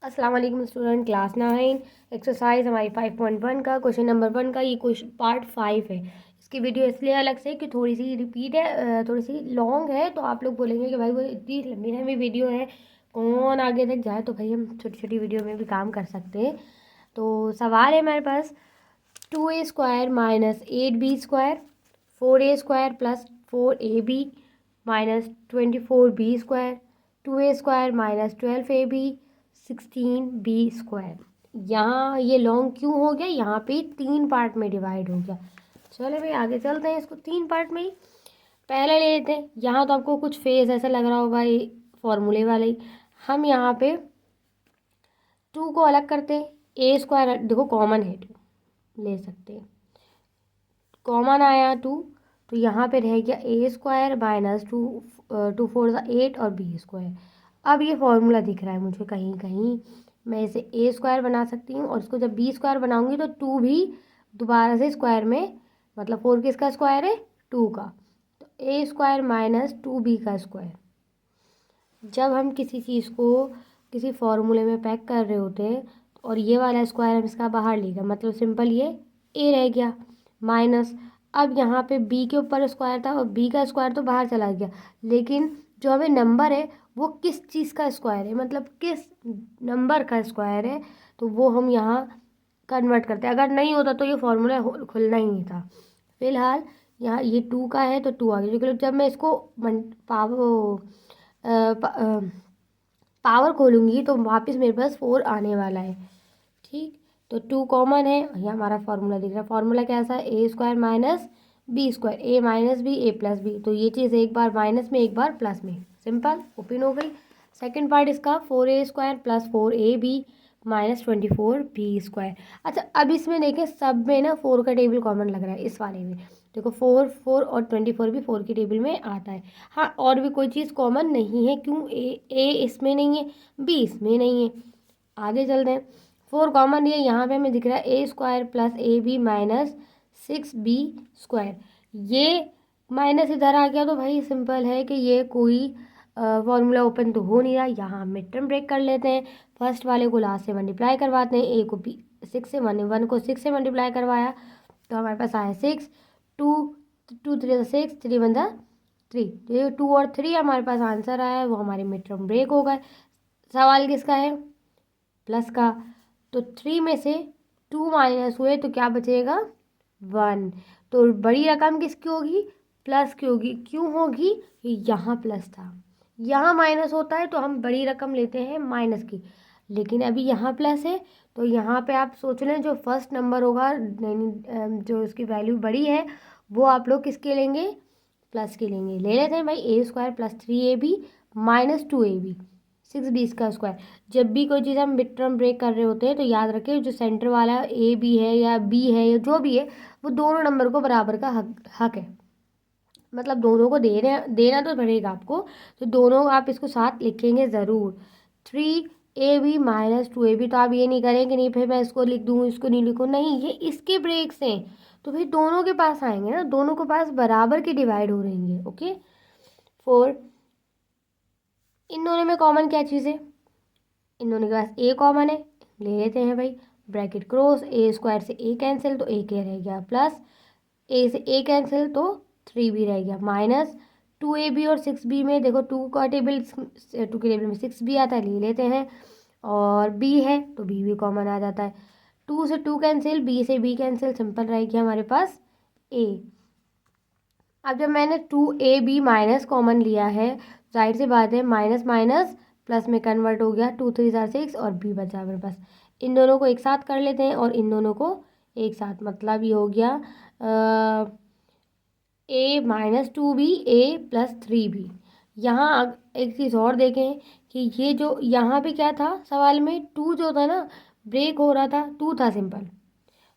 अस्सलाम वालेकुम student. Class 9 exercise हमारी 5.1 का क्वेश्चन नंबर 1 का ये क्वेश्चन पार्ट 5 है। इसकी वीडियो इसलिए अलग से कि थोड़ी सी रिपीट है, थोड़ी सी लॉन्ग है, तो आप लोग बोलेंगे कि भाई वो इतनी लंबी लंबी वीडियो है, कौन आगे तक जाए। तो भाई हम छोटी छोटी वीडियो में भी काम कर सकते हैं। तो सवाल है हमारे पास, 2a² minus 8b² 4a² plus 4ab minus 24b², 2a² minus 12ab 16b²। यहाँ ये लॉन्ग क्यों हो गया? यहाँ पे 3 पार्ट में डिवाइड हो गया। चलो भाई आगे चलते हैं, इसको 3 पार्ट में ही पहले ले लेते हैं। यहाँ तो आपको कुछ फेस ऐसा लग रहा होगा, ये फॉर्मूले वाले ही। हम यहाँ पे 2 को अलग करते हैं। a² देखो कॉमन है, 2 ले सकते हैं, कॉमन आया 2, तो यहाँ पे रह गया a² माइनस 2, 2 4 8 और b²। अब ये फॉर्मूला दिख रहा है मुझे कहीं कहीं, मैं इसे a² बना सकती हूँ, और इसको जब b² बनाऊंगी तो 2 भी दोबारा से स्क्वायर में, मतलब 4 किसका स्क्वायर है? 2 का। तो a² माइनस 2b²। जब हम किसी चीज़ को किसी फॉर्मूले में पैक कर रहे होते हैं और ये वाला स्क्वायर हम इसका बाहर ले गए, मतलब सिंपल ये a रह गया माइनस। अब यहाँ पे b के ऊपर स्क्वायर था और b का स्क्वायर तो बाहर चला गया, लेकिन जो हमें नंबर है वो किस चीज़ का स्क्वायर है, मतलब किस नंबर का स्क्वायर है, तो वो हम यहाँ कन्वर्ट करते हैं। अगर नहीं होता तो ये फॉर्मूला खुलना ही नहीं था। फिलहाल यहाँ ये 2 का है तो 2 आ गया, क्योंकि जब मैं इसको पावर खोलूँगी तो वापस मेरे पास 4 आने वाला है। ठीक, तो 2 कॉमन है, ये हमारा फॉर्मूला दिख रहा है। फॉर्मूला कैसा है? a² minus b², a minus B a plus B. तो ये चीज़ एक बार माइनस में एक बार प्लस में, सिंपल ओपन हो गई। सेकंड पार्ट इसका 4a² plus 4ab minus 24b²। अच्छा, अब इसमें देखें, सब में ना 4 का टेबल कॉमन लग रहा है इस वाले में। देखो 4 4 और 24 भी 4 की टेबल में आता है। हाँ, और भी कोई चीज़ कॉमन नहीं है, क्यों? ए इसमें नहीं है, बी इसमें नहीं है। आगे चलते हैं। 4 कॉमन है, यहाँ पे हमें दिख रहा है a² plus ab minus 6b²। ये माइनस इधर आ गया तो भाई सिंपल है कि ये कोई फॉर्मूला ओपन तो हो नहीं रहा। यहाँ हम मिड टर्म ब्रेक कर लेते हैं। फर्स्ट वाले को लास्ट से मल्टीप्लाई करवाते हैं, ए को बी 6 से, 1 को 6 से मल्टीप्लाई करवाया तो हमारे पास आया 6, 2 2 3 6, 3 1 3। तो ये 2 और 3 हमारे पास आंसर आया है, वो हमारे मिड टर्म ब्रेक हो गए। सवाल किसका है? प्लस का। तो 3 में से 2 माइनस हुए तो क्या बचेगा? 1। तो बड़ी रकम किसकी होगी? प्लस की होगी। क्यों होगी? ये यहाँ प्लस था, यहाँ माइनस होता है तो हम बड़ी रकम लेते हैं माइनस की, लेकिन अभी यहाँ प्लस है तो यहाँ पे आप सोच लें जो फर्स्ट नंबर होगा, जो उसकी वैल्यू बड़ी है, वो आप लोग किसके लेंगे? प्लस के लेंगे। ले लेते हैं भाई, a² plus 3ab minus 2ab 6b²। जब भी कोई चीज़ हम मिड टर्म ब्रेक कर रहे होते हैं तो याद रखें, जो सेंटर वाला ए बी है या बी है या जो भी है, वो दोनों नंबर को बराबर का हक है, मतलब दोनों को देना तो पड़ेगा आपको। तो दोनों आप इसको साथ लिखेंगे ज़रूर। 3ab माइनस 2ab, तो आप ये नहीं करेंगे नहीं फिर मैं इसको लिख दूँ इसको नहीं लिखूँ, नहीं, ये इसके ब्रेक्स हैं तो फिर दोनों के पास आएंगे ना, दोनों के पास बराबर के डिवाइड हो रहेंगे। ओके, 4, इन दोनों में कॉमन क्या चीज़ है? इन दोनों के पास a कॉमन है, ले लेते हैं भाई, ब्रैकेट क्रॉस, a² से a कैंसिल तो a के रह गया, प्लस a से a कैंसिल तो 3 भी रह गया, माइनस 2ab और 6b में देखो 2 का टेबल 2 के टेबल में 6b आता है, ले लेते हैं, और b है तो b भी कॉमन आ जाता है। 2 से 2 कैंसिल, b से b कैंसिल, सिंपल रह गया हमारे पास a। अब जब मैंने 2ab माइनस कॉमन लिया है, जाहिर सी बात है माइनस माइनस प्लस में कन्वर्ट हो गया, 2 3 6 और b बचा मेरे पास। इन दोनों को एक साथ कर लेते हैं और इन दोनों को एक साथ, मतलब ये हो गया a minus 2b a plus 3b। यहाँ एक चीज़ और देखें कि ये जो यहाँ पे क्या था सवाल में, 2 जो था ना ब्रेक हो रहा था, 2 था सिंपल,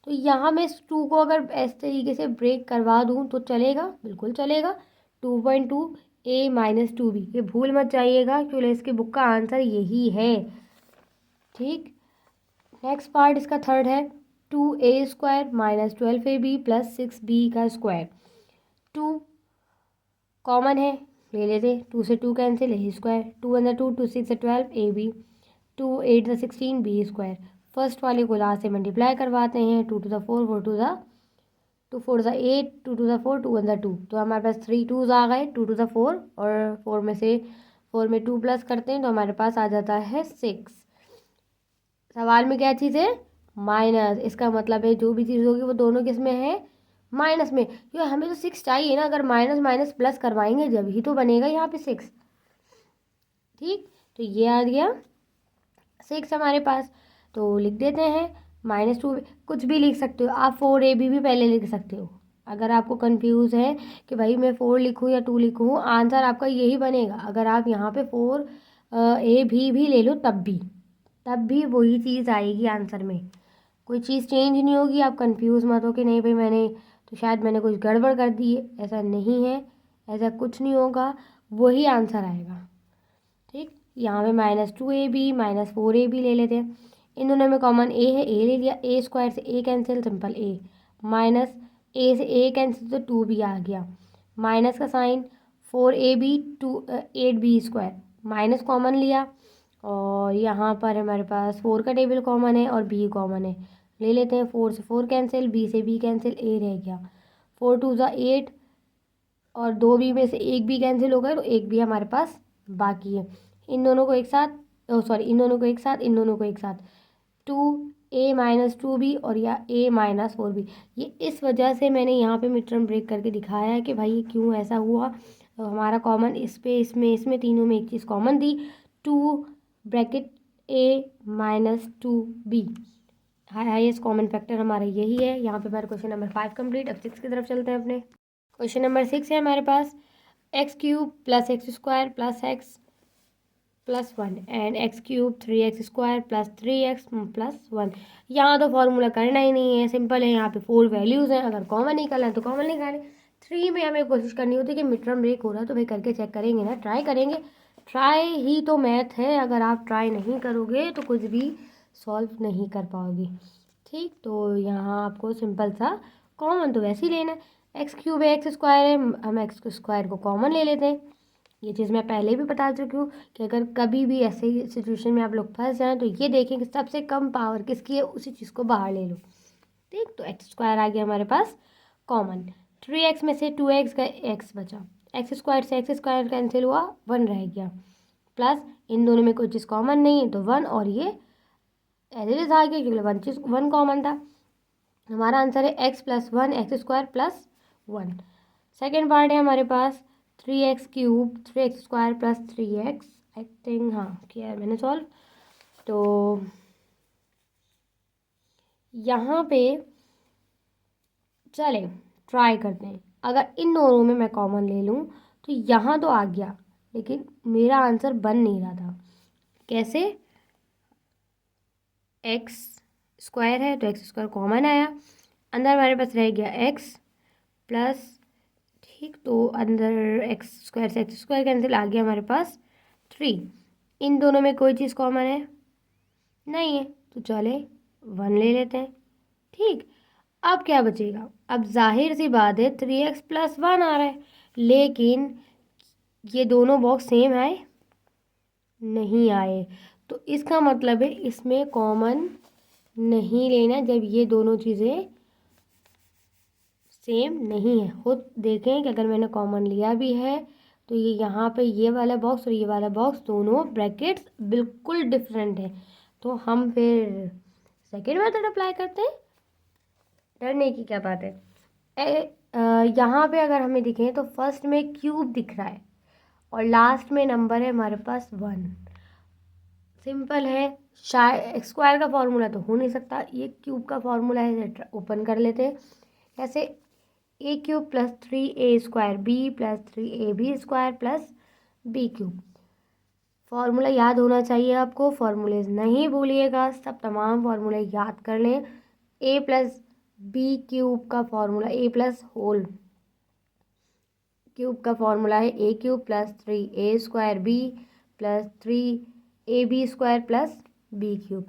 तो यहाँ मैं इस 2 को अगर इस तरीके से ब्रेक करवा दूँ तो चलेगा, बिल्कुल चलेगा। 2.2 a माइनस 2b, ये भूल मत जाइएगा क्योंकि इसके बुक का आंसर यही है। ठीक, नेक्स्ट पार्ट इसका थर्ड है, 2a² minus 12ab plus 6b²। 2 common है, ले लेते, 2 से 2 कैंसिल, a², 2 अंदर 2 2 6 12 ab, 2 8 ज़ा 16 बी स्क्वायर। फर्स्ट वाले को लास्ट से मल्टीप्लाई करवाते हैं, 2 टू द 4 4 टू द 2 4 ज़ा 8 2 टू द 4 2 1 ज़ा 2, तो हमारे पास 3 2 आ गए, 2 टू द 4 और 4 में से 4 में 2 प्लस करते हैं तो हमारे पास आ जाता है 6। सवाल में क्या चीज़ है? माइनस। इसका मतलब है जो भी चीज़ होगी वो दोनों किस में है? माइनस में। क्यों? हमें तो 6 चाहिए ना, अगर माइनस माइनस प्लस करवाएंगे जब ही तो बनेगा यहाँ पे 6। ठीक, तो ये आ गया 6 हमारे पास। तो लिख देते हैं -2, कुछ भी लिख सकते हो आप, 4ab भी पहले लिख सकते हो। अगर आपको कंफ्यूज है कि भाई मैं 4 लिखूँ या 2 लिखूँ, आंसर आपका यही बनेगा। अगर आप यहाँ पे 4 भी ले लो तब भी वही चीज़ आएगी आंसर में, कोई चीज़ चेंज नहीं होगी। आप कंफ्यूज मत हो कि नहीं भाई मैंने कुछ गड़बड़ कर दी है, ऐसा नहीं है, ऐसा कुछ नहीं होगा, वही आंसर आएगा। ठीक, यहाँ पे -2ab -4ab ले लेते हैं। इन दोनों में कॉमन ए है, ए ले लिया, ए स्क्वायर से ए कैंसिल, सिंपल ए, माइनस ए से ए कैंसिल तो 2 भी आ गया, माइनस का sign, 4ab 8b square, minus common लिया और यहाँ पर हमारे पास 4 का टेबल कॉमन है और b कॉमन है, ले लेते हैं। 4 से 4 कैंसिल, b से b कैंसिल, a रह गया, 4 2 ज़ा 8 और 2b में से एक भी कैंसिल हो गया तो एक भी हमारे पास बाकी है। इन दोनों को एक साथ, इन दोनों को एक साथ, इन दोनों को एक साथ, 2a -2b और या a -4b। ये इस वजह से मैंने यहाँ पे मिड टर्म ब्रेक करके दिखाया है कि भाई ये क्यों ऐसा हुआ। तो हमारा कॉमन इस पे इसमें तीनों में एक चीज़ कॉमन थी, 2 bracket a -2b, highest common factor हमारा यही है। यहाँ पे हमारा क्वेश्चन नंबर 5 कंप्लीट। अब 6 की तरफ चलते हैं अपने। क्वेश्चन नंबर 6 है हमारे पास, x³ + x² + x + 1 and x³ 3x² + 3x + 1। यहाँ तो फॉर्मूला करना ही नहीं है, सिंपल है। यहाँ पे 4 वैल्यूज़ हैं, अगर कॉमन निकालना है तो कॉमन निकालें। 3 में हमें कोशिश करनी होती है कि मिड टर्म ब्रेक हो रहा है तो भाई करके चेक करेंगे ना, ट्राई करेंगे। ट्राई ही तो मैथ है, अगर आप ट्राई नहीं करोगे तो कुछ भी सॉल्व नहीं कर पाओगे। ठीक, तो यहाँ आपको सिंपल सा कॉमन तो वैसे ही लेना है, x³ है x² है, हम x² को कॉमन ले लेते हैं। ये चीज़ मैं पहले भी बता चुकी हूँ कि अगर कभी भी ऐसे सिचुएशन में आप लोग फंस जाएं तो ये देखें कि सबसे कम पावर किसकी है, उसी चीज़ को बाहर ले लो। ठीक, तो x² आ गया हमारे पास कॉमन, 3x में से 2x का x बचा, x² से x² कैंसिल हुआ, 1 रह गया, प्लस इन दोनों में कोई चीज़ कॉमन नहीं है तो 1 और ये एज इट इज आ गया क्योंकि 1 कॉमन था। हमारा आंसर है x + 1 x² + 1। सेकेंड पार्ट है हमारे पास 3x³ 3x² + 3x, I think हाँ किया है मैंने सॉल्व। तो यहाँ पे चले ट्राई करते हैं, अगर इन दोनों में मैं कॉमन ले लूँ तो यहाँ तो आ गया, लेकिन मेरा आंसर बन नहीं रहा था। कैसे? x² है तो x² कॉमन आया, अंदर हमारे पास रह गया x प्लस, ठीक, तो अंदर x² से x² कैंसिल, आ गया हमारे पास 3। इन दोनों में कोई चीज़ कॉमन है नहीं है तो चले 1 ले लेते हैं। ठीक, अब क्या बचेगा? अब जाहिर सी बात है 3x + 1 आ रहा है, लेकिन ये दोनों बॉक्स सेम आए नहीं आए, तो इसका मतलब है इसमें कॉमन नहीं लेना जब ये दोनों चीज़ें सेम नहीं है। खुद देखें कि अगर मैंने कॉमन लिया भी है तो ये यहाँ पे ये वाला बॉक्स और ये वाला बॉक्स दोनों ब्रैकेट्स बिल्कुल डिफरेंट है, तो हम फिर सेकेंड मेथड अप्लाई करते हैं। डरने की क्या बात है। यहाँ पे अगर हमें दिखें तो फर्स्ट में क्यूब दिख रहा है और लास्ट में नंबर है हमारे पास 1। सिंपल है, शायद x² का फॉर्मूला तो हो नहीं सकता, ये क्यूब का फॉर्मूला है, ओपन कर लेते हैं। कैसे? a³ + 3a² b + 3ab² + b³। Formula याद होना चाहिए आपको, फॉर्मूलेज नहीं भूलिएगा, सब तमाम फार्मूले याद कर लें। a + b³ का फॉर्मूला, a + होल क्यूब का फॉर्मूला है a³ + 3a² b + 3ab² + b³।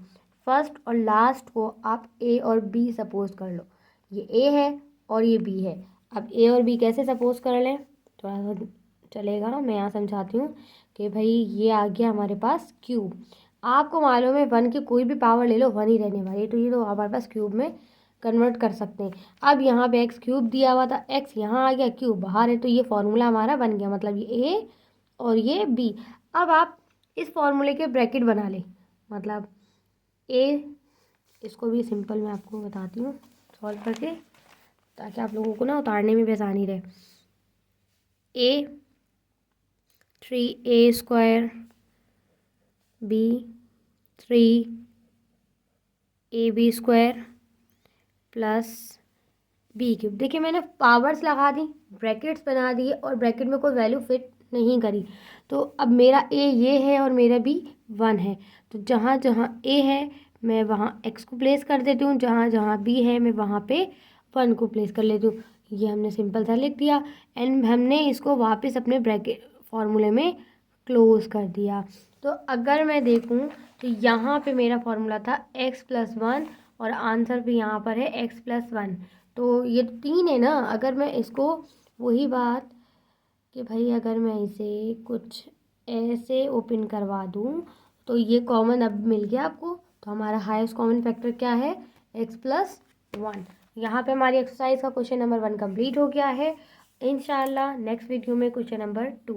First और लास्ट को आप a और b सपोज कर लो, ये a है और ये b है। अब a और b कैसे सपोज कर लें, थोड़ा सा चलेगा, मैं यहाँ समझाती हूँ कि भाई ये आ गया हमारे पास क्यूब, आपको मालूम है 1 की कोई भी पावर ले लो 1 ही रहने वाली है, तो ये तो हमारे पास क्यूब में कन्वर्ट कर सकते हैं। अब यहाँ पे एक्स क्यूब दिया हुआ था, एक्स यहाँ आ गया, क्यूब बाहर है, तो ये फॉर्मूला हमारा बन गया, मतलब ये ए और ये बी। अब आप इस फॉर्मूले के ब्रैकेट बना लें, मतलब ए, इसको भी सिंपल मैं आपको बताती हूँ सॉल्व करके, ताकि आप लोगों को ना उतारने में भी आसानी रहे। A 3a² B 3ab² plus B cube. देखिए मैंने पावर्स लगा दी, ब्रैकेट्स बना दिए और ब्रैकेट में कोई वैल्यू फिट नहीं करी, तो अब मेरा ए ये है और मेरा बी 1 है, तो जहाँ जहाँ ए है मैं वहाँ एक्स को प्लेस कर देती हूँ, जहाँ जहाँ बी है मैं वहाँ पे 1 को प्लेस कर लेती हूँ। ये हमने सिंपल सा लिख दिया एंड हमने इसको वापस अपने ब्रैकेट फॉर्मूले में क्लोज कर दिया। तो अगर मैं देखूँ तो यहाँ पे मेरा फॉर्मूला था x+1 और आंसर भी यहाँ पर है x+1, तो ये 3 है ना। अगर मैं इसको वही बात कि भाई अगर मैं इसे कुछ ऐसे ओपन करवा दूँ तो ये कॉमन अब मिल गया आपको, तो हमारा हाईएस्ट कॉमन फैक्टर क्या है, x+1। यहाँ पे हमारी एक्सरसाइज का क्वेश्चन नंबर 1 कंप्लीट हो गया है। इंशाल्लाह नेक्स्ट वीडियो में क्वेश्चन नंबर 2।